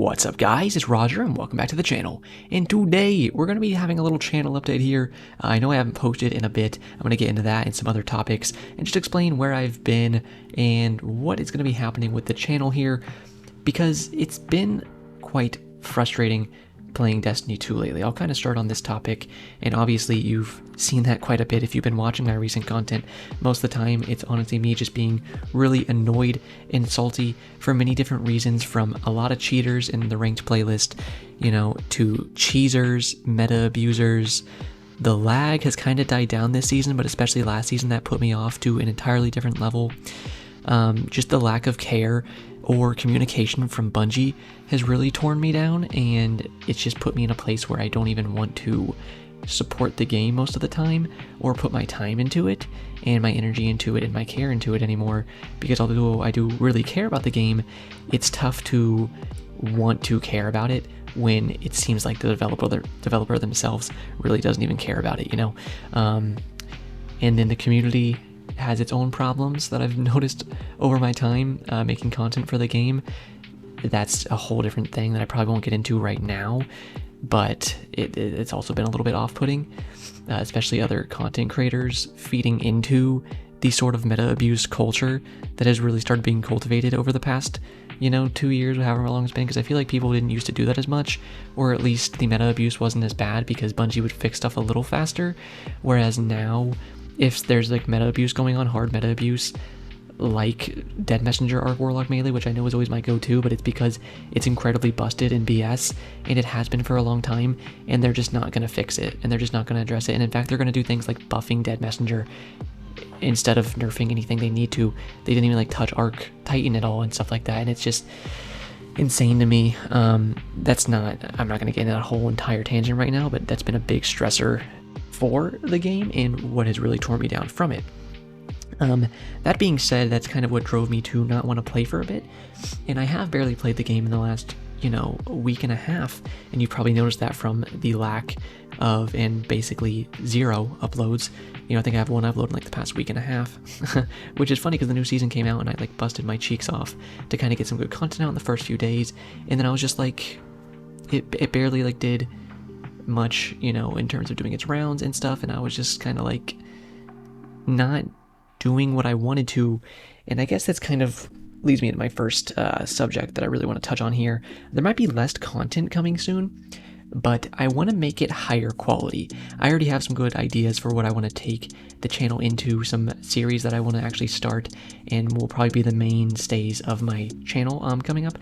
What's up guys, it's Roger and welcome back to the channel. And today we're going to be having a little channel update here. I know I haven't posted in a bit. I'm going to get into that and some other topics and just explain where I've been and what is going to be happening with the channel here, because it's been quite frustrating playing Destiny 2 lately. I'll kind of start on this topic, and obviously you've seen that quite a bit if you've been watching my recent content. Most of the time it's honestly me just being really annoyed and salty for many different reasons, from a lot of cheaters in the ranked playlist, you know, to cheesers, meta abusers. The lag has kind of died down this season, but especially last season that put me off to an entirely different level. Just the lack of care or communication from Bungie has really torn me down, and it's just put me in a place where I don't even want to support the game most of the time or put my time into it and my energy into it and my care into it anymore, because although I do really care about the game, it's tough to want to care about it when it seems like the developer themselves really doesn't even care about it, you know. And then the community has its own problems that I've noticed over my time making content for the game. That's a whole different thing that I probably won't get into right now, but it's also been a little bit off-putting, especially other content creators feeding into the sort of meta abuse culture that has really started being cultivated over the past, 2 years or however long it's been, because I feel like people didn't used to do that as much, or at least the meta abuse wasn't as bad because Bungie would fix stuff a little faster, whereas now if there's like meta abuse going on, hard meta abuse, like Dead Messenger Arc Warlock Melee, which I know is always my go-to, but it's because it's incredibly busted in BS, and it has been for a long time, and they're just not going to fix it, and they're just not going to address it, and in fact they're going to do things like buffing Dead Messenger instead of nerfing anything they need to. They didn't even like touch Arc Titan at all and stuff like that, and it's just insane to me. I'm not going to get into that whole entire tangent right now, but that's been a big stressor for the game and what has really torn me down from it. That being said, that's kind of what drove me to not want to play for a bit, and I have barely played the game in the last, a week and a half, and you probably noticed that from the lack of, and basically zero uploads. I think I have one upload in like the past week and a half, which is funny because the new season came out and I like busted my cheeks off to kind of get some good content out in the first few days, and then I was just like, it barely like did much, in terms of doing its rounds and stuff, and I was just kind of like not doing what I wanted to. And I guess that's kind of leads me to my first subject that I really want to touch on here. There might be less content coming soon, but I want to make it higher quality. I already have some good ideas for what I want to take the channel into, some series that I want to actually start and will probably be the mainstays of my channel coming up.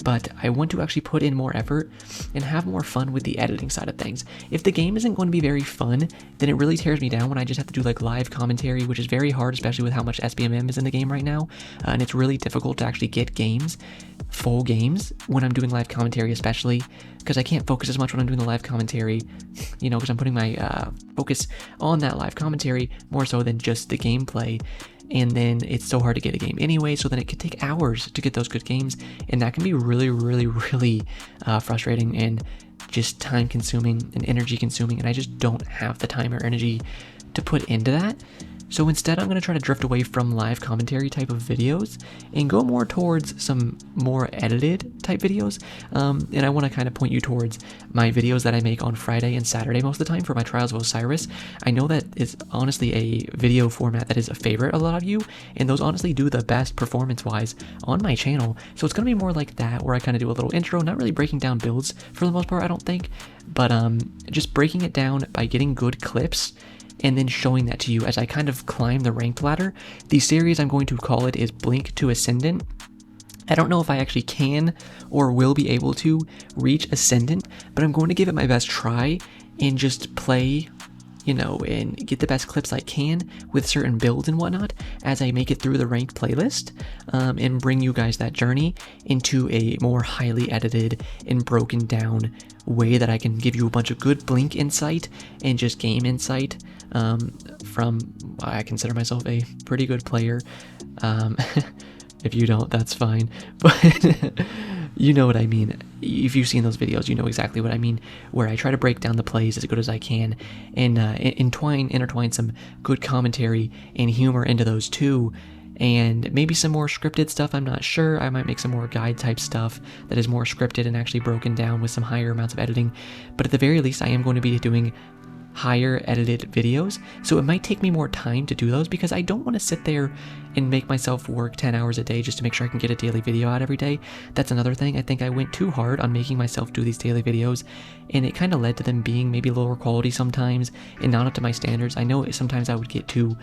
But I want to actually put in more effort and have more fun with the editing side of things. If the game isn't going to be very fun, then it really tears me down when I just have to do like live commentary, which is very hard, especially with how much SBMM is in the game right now. And it's really difficult to actually get full games, when I'm doing live commentary, especially because I can't focus as much when I'm doing the live commentary, because I'm putting my focus on that live commentary more so than just the gameplay. And then it's so hard to get a game anyway, so then it could take hours to get those good games, and that can be really, really, really frustrating and just time consuming and energy consuming, and I just don't have the time or energy to put into that. So instead, I'm going to try to drift away from live commentary type of videos and go more towards some more edited type videos. And I want to kind of point you towards my videos that I make on Friday and Saturday most of the time for my Trials of Osiris. I know that is honestly a video format that is a favorite of a lot of you, and those honestly do the best performance-wise on my channel. So it's going to be more like that, where I kind of do a little intro, not really breaking down builds for the most part, I don't think, but just breaking it down by getting good clips and then showing that to you as I kind of climb the ranked ladder. The series I'm going to call it is Blink to Ascendant. I don't know if I actually can or will be able to reach Ascendant, but I'm going to give it my best try and just play, and get the best clips I can with certain builds and whatnot as I make it through the ranked playlist, and bring you guys that journey into a more highly edited and broken down way that I can give you a bunch of good Blink insight and just game insight from, I consider myself a pretty good player. If you don't, that's fine, but you know what I mean. If you've seen those videos, you know exactly what I mean, where I try to break down the plays as good as I can and intertwine some good commentary and humor into those too, and maybe some more scripted stuff. I'm not sure. I might make some more guide type stuff that is more scripted and actually broken down with some higher amounts of editing. But at the very least, I am going to be doing higher edited videos, so it might take me more time to do those because I don't want to sit there and make myself work 10 hours a day just to make sure I can get a daily video out every day. That's another thing. I think I went too hard on making myself do these daily videos, and it kind of led to them being maybe lower quality sometimes and not up to my standards. I know sometimes I would get to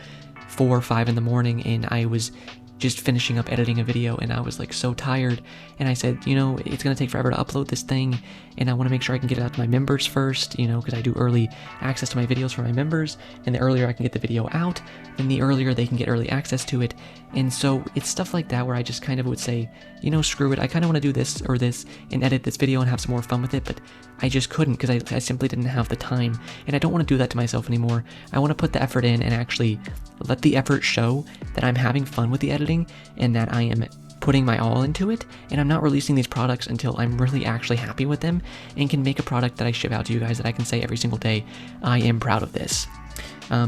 4 or 5 in the morning and I was just finishing up editing a video and I was like so tired, and I said, you know, it's gonna take forever to upload this thing and I want to make sure I can get it out to my members first, you know, because I do early access to my videos for my members, and the earlier I can get the video out, then the earlier they can get early access to it. And so it's stuff like that where I just kind of would say, you know, screw it, I kind of want to do this or this and edit this video and have some more fun with it, but I just couldn't because I simply didn't have the time, and I don't want to do that to myself anymore. I want to put the effort in and actually let the effort show that I'm having fun with the editing and that I am putting my all into it, and I'm not releasing these products until I'm really actually happy with them and can make a product that I ship out to you guys that I can say every single day, I am proud of this.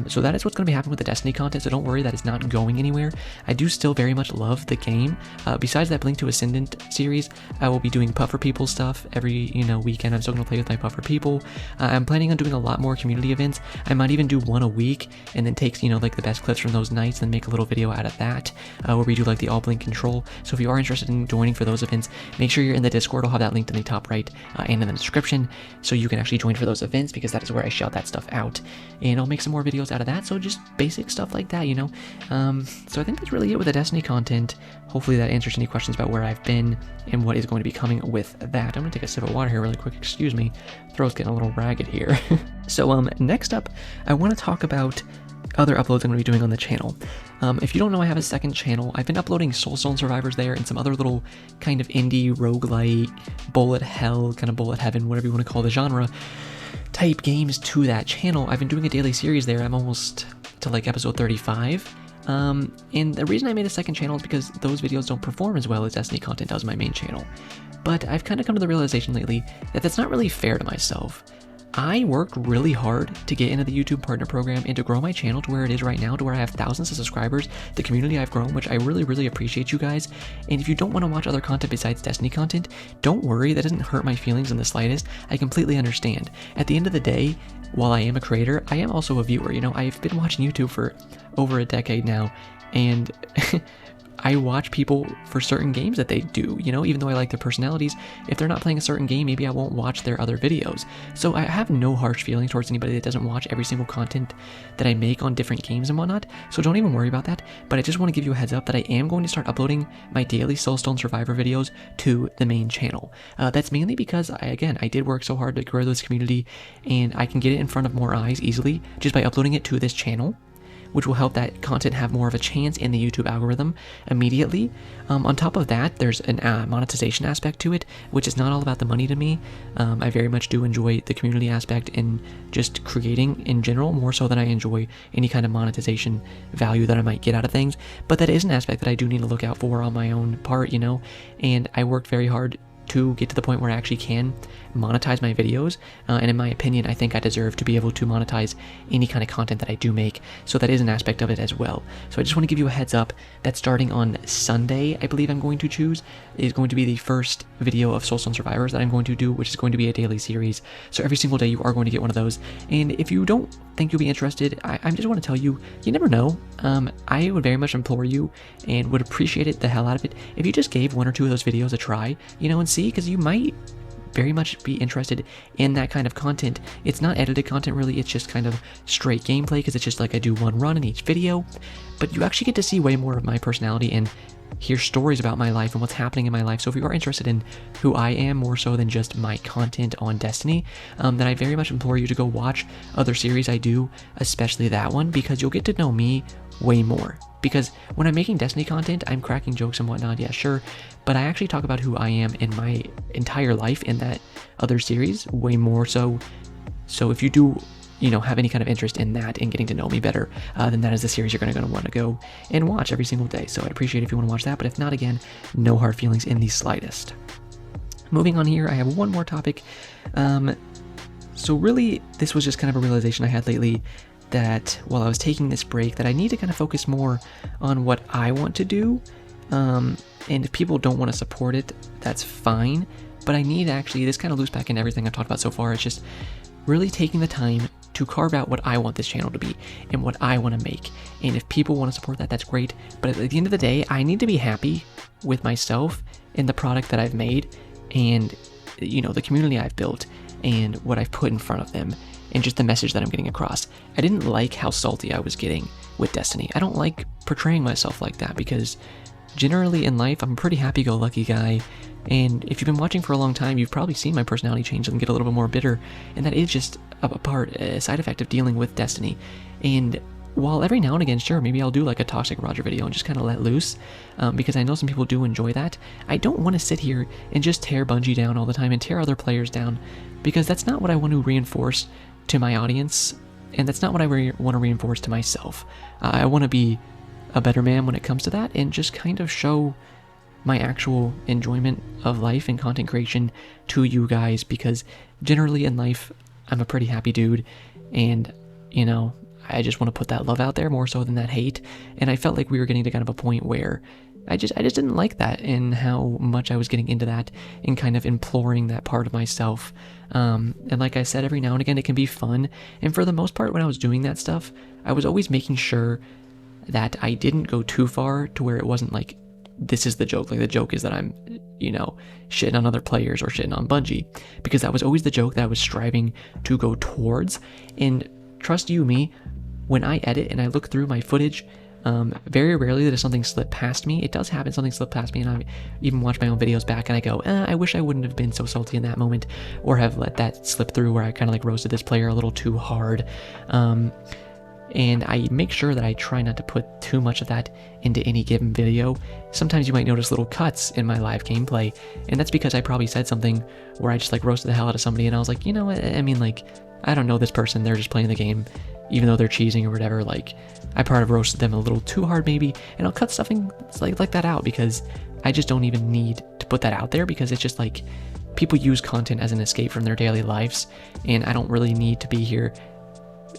So that is what's going to be happening with the Destiny content, so don't worry, that is not going anywhere. I do still very much love the game. Besides that Blink to Ascendant series, I will be doing Puffer People stuff every, weekend. I'm still going to play with my Puffer People. I'm planning on doing a lot more community events. I might even do one a week and then take, like the best clips from those nights and make a little video out of that, where we do like the all Blink control. So if you are interested in joining for those events, make sure you're in the Discord. I'll have that linked in the top right and in the description, so you can actually join for those events, because that is where I shout that stuff out. And I'll make some more videos out of that, so just basic stuff like that, So I think that's really it with the Destiny content. Hopefully that answers any questions about where I've been and what is going to be coming with that. I'm gonna take a sip of water here really quick, excuse me, throat's getting a little ragged here. So next up, I want to talk about other uploads I'm going to be doing on the channel. If you don't know, I have a second channel. I've been uploading Soulstone Survivors there and some other little kind of indie roguelike, bullet hell, kind of bullet heaven, whatever you want to call the genre, type games to that channel. I've been doing a daily series there. I'm almost to like episode 35. And the reason I made a second channel is because those videos don't perform as well as Destiny content does my main channel. But I've kind of come to the realization lately that that's not really fair to myself. I worked really hard to get into the YouTube Partner Program and to grow my channel to where it is right now, to where I have thousands of subscribers, the community I've grown, which I really, really appreciate you guys. And if you don't want to watch other content besides Destiny content, don't worry, that doesn't hurt my feelings in the slightest. I completely understand. At the end of the day, while I am a creator, I am also a viewer. I've been watching YouTube for over a decade now, and I watch people for certain games that they do, even though I like their personalities. If they're not playing a certain game, maybe I won't watch their other videos. So I have no harsh feelings towards anybody that doesn't watch every single content that I make on different games and whatnot. So don't even worry about that. But I just want to give you a heads up that I am going to start uploading my daily Soulstone Survivor videos to the main channel. That's mainly because, I did work so hard to grow this community, and I can get it in front of more eyes easily just by uploading it to this channel, which will help that content have more of a chance in the YouTube algorithm immediately. On top of that, there's an monetization aspect to it, which is not all about the money to me. I very much do enjoy the community aspect and just creating in general, more so than I enjoy any kind of monetization value that I might get out of things. But that is an aspect that I do need to look out for on my own part, and I worked very hard to get to the point where I actually can monetize my videos, and in my opinion, I think I deserve to be able to monetize any kind of content that I do make, so that is an aspect of it as well. So I just want to give you a heads up that starting on Sunday, I believe I'm going to choose, is going to be the first video of Soulstone Survivors that I'm going to do, which is going to be a daily series. So every single day you are going to get one of those, and if you don't think you'll be interested, I just want to tell you, you never know. I would very much implore you and would appreciate it the hell out of it if you just gave one or two of those videos a try, and see, because you might very much be interested in that kind of content. It's not edited content really, it's just kind of straight gameplay, because it's just like I do one run in each video, but you actually get to see way more of my personality and hear stories about my life and what's happening in my life. So if you are interested in who I am more so than just my content on Destiny, then I very much implore you to go watch other series I do, especially that one, because you'll get to know me way more. Because when I'm making Destiny content, I'm cracking jokes and whatnot, yeah, sure, but I actually talk about who I am in my entire life in that other series way more so. So if you do, have any kind of interest in that and getting to know me better, then that is the series you're going to want to go and watch every single day. So I'd appreciate it if you want to watch that, but if not, again, no hard feelings in the slightest. Moving on here, I have one more topic. So really, this was just kind of a realization I had lately, that while I was taking this break that I need to kind of focus more on what I want to do. And if people don't want to support it, that's fine. But I need actually, this kind of loops back in everything I've talked about so far. It's just really taking the time to carve out what I want this channel to be and what I want to make. And if people want to support that, that's great. But at the end of the day, I need to be happy with myself and the product that I've made and, you know, the community I've built and what I've put in front of them and just the message that I'm getting across. I didn't like how salty I was getting with Destiny. I don't like portraying myself like that because generally in life, I'm a pretty happy-go-lucky guy. And if you've been watching for a long time, you've probably seen my personality change and get a little bit more bitter. And that is just a side effect of dealing with Destiny. And while every now and again, sure, maybe I'll do like a Toxic Roger video and just kind of let loose, because I know some people do enjoy that. I don't want to sit here and just tear Bungie down all the time and tear other players down, because that's not what I want to reinforce to my audience, and that's not what I want to reinforce to myself. I want to be a better man when it comes to that and just kind of show my actual enjoyment of life and content creation to you guys, because generally in life, I'm a pretty happy dude, and, you know, I just want to put that love out there more so than that hate. And I felt like we were getting to kind of a point where I just didn't like that and how much I was getting into that and kind of imploring that part of myself. And like I said, every now and again, it can be fun. And for the most part, when I was doing that stuff, I was always making sure that I didn't go too far to where it wasn't like, this is the joke. Like the joke is that I'm, you know, shitting on other players or shitting on Bungie, because that was always the joke that I was striving to go towards. And trust you me, when I edit and I look through my footage, very rarely does something slip past me. It does happen, something slip past me, and I even watch my own videos back and I go, I wish I wouldn't have been so salty in that moment, or have let that slip through where I kind of like roasted this player a little too hard. And I make sure that I try not to put too much of that into any given video. Sometimes you might notice little cuts in my live gameplay, and that's because I probably said something where I just like roasted the hell out of somebody, and I was like, you know what, I mean, like, I don't know this person, they're just playing the game, even though they're cheesing or whatever. Like, I part of roasted them a little too hard maybe, and I'll cut stuff like that out, because I just don't even need to put that out there, because it's just like, people use content as an escape from their daily lives, and I don't really need to be here,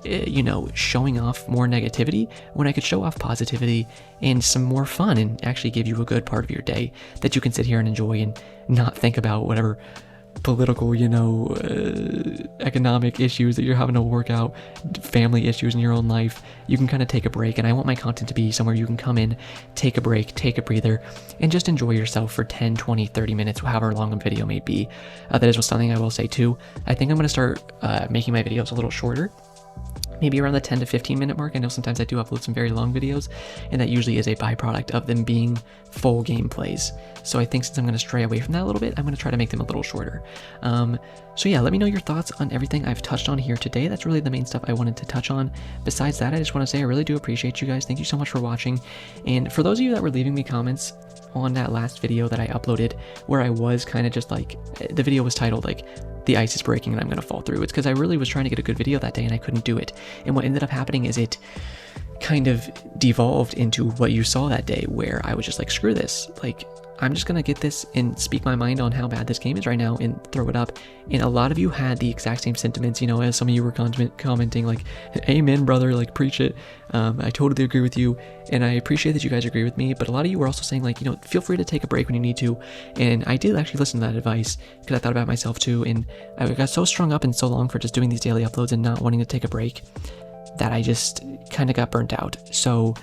you know, showing off more negativity when I could show off positivity and some more fun and actually give you a good part of your day that you can sit here and enjoy and not think about whatever political, you know, economic issues that you're having to work out, family issues in your own life. You can kind of take a break, and I want my content to be somewhere you can come in, take a break, take a breather, and just enjoy yourself for 10, 20, 30 minutes, however long a video may be. That is something I will say too. I think I'm going to start making my videos a little shorter, maybe around the 10 to 15 minute mark. I know sometimes I do upload some very long videos, and that usually is a byproduct of them being full gameplays. So I think since I'm going to stray away from that a little bit, I'm going to try to make them a little shorter. So yeah, let me know your thoughts on everything I've touched on here today. That's really the main stuff I wanted to touch on. Besides that, I just want to say I really do appreciate you guys. Thank you so much for watching. And for those of you that were leaving me comments on that last video that I uploaded, where I was kind of just like, the video was titled like, the ice is breaking and I'm going to fall through. It's because I really was trying to get a good video that day and I couldn't do it. And what ended up happening is it kind of devolved into what you saw that day, where I was just like, screw this. Like, I'm just going to get this and speak my mind on how bad this game is right now and throw it up. And a lot of you had the exact same sentiments, you know, as some of you were commenting like, amen, brother, like, preach it. I totally agree with you. And I appreciate that you guys agree with me. But a lot of you were also saying like, you know, feel free to take a break when you need to. And I did actually listen to that advice, because I thought about myself too. And I got so strung up and so long for just doing these daily uploads and not wanting to take a break that I just kind of got burnt out. So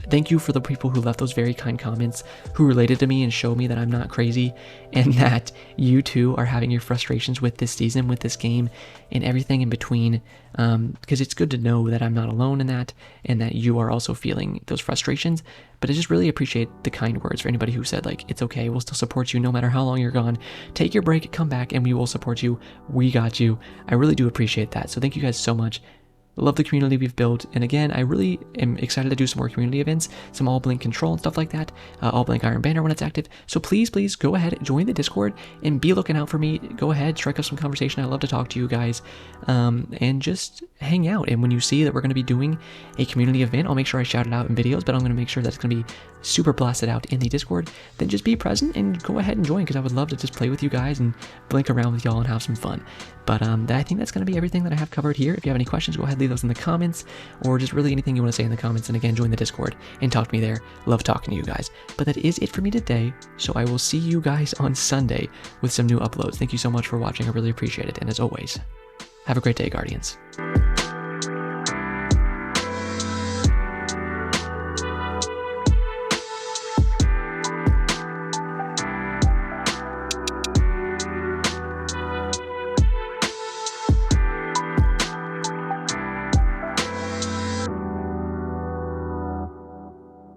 thank you for the people who left those very kind comments, who related to me and showed me that I'm not crazy, and that you too are having your frustrations with this season, with this game, and everything in between, because it's good to know that I'm not alone in that, and that you are also feeling those frustrations. But I just really appreciate the kind words for anybody who said like, it's okay, we'll still support you no matter how long you're gone. Take your break, come back, and we will support you. We got you. I really do appreciate that. So thank you guys so much. Love the community we've built, and again, I really am excited to do some more community events, some all blink control and stuff like that, all blink Iron Banner when it's active. So please go ahead, join the Discord and be looking out for me. Go ahead, strike up some conversation. I love to talk to you guys, and just hang out. And when you see that we're going to be doing a community event, I'll make sure I shout it out in videos, but I'm going to make sure that it's going to be super blasted out in the Discord. Then just be present and go ahead and join, because I would love to just play with you guys and blink around with y'all and have some fun. But I think that's going to be everything that I have covered here. If you have any questions, go ahead, leave leave those in the comments, or just really anything you want to say in the comments. And again, join the Discord and talk to me there. Love talking to you guys. But that is it for me today, so I will see you guys on Sunday with some new uploads. Thank you so much for watching. I really appreciate it. And as always, have a great day, Guardians.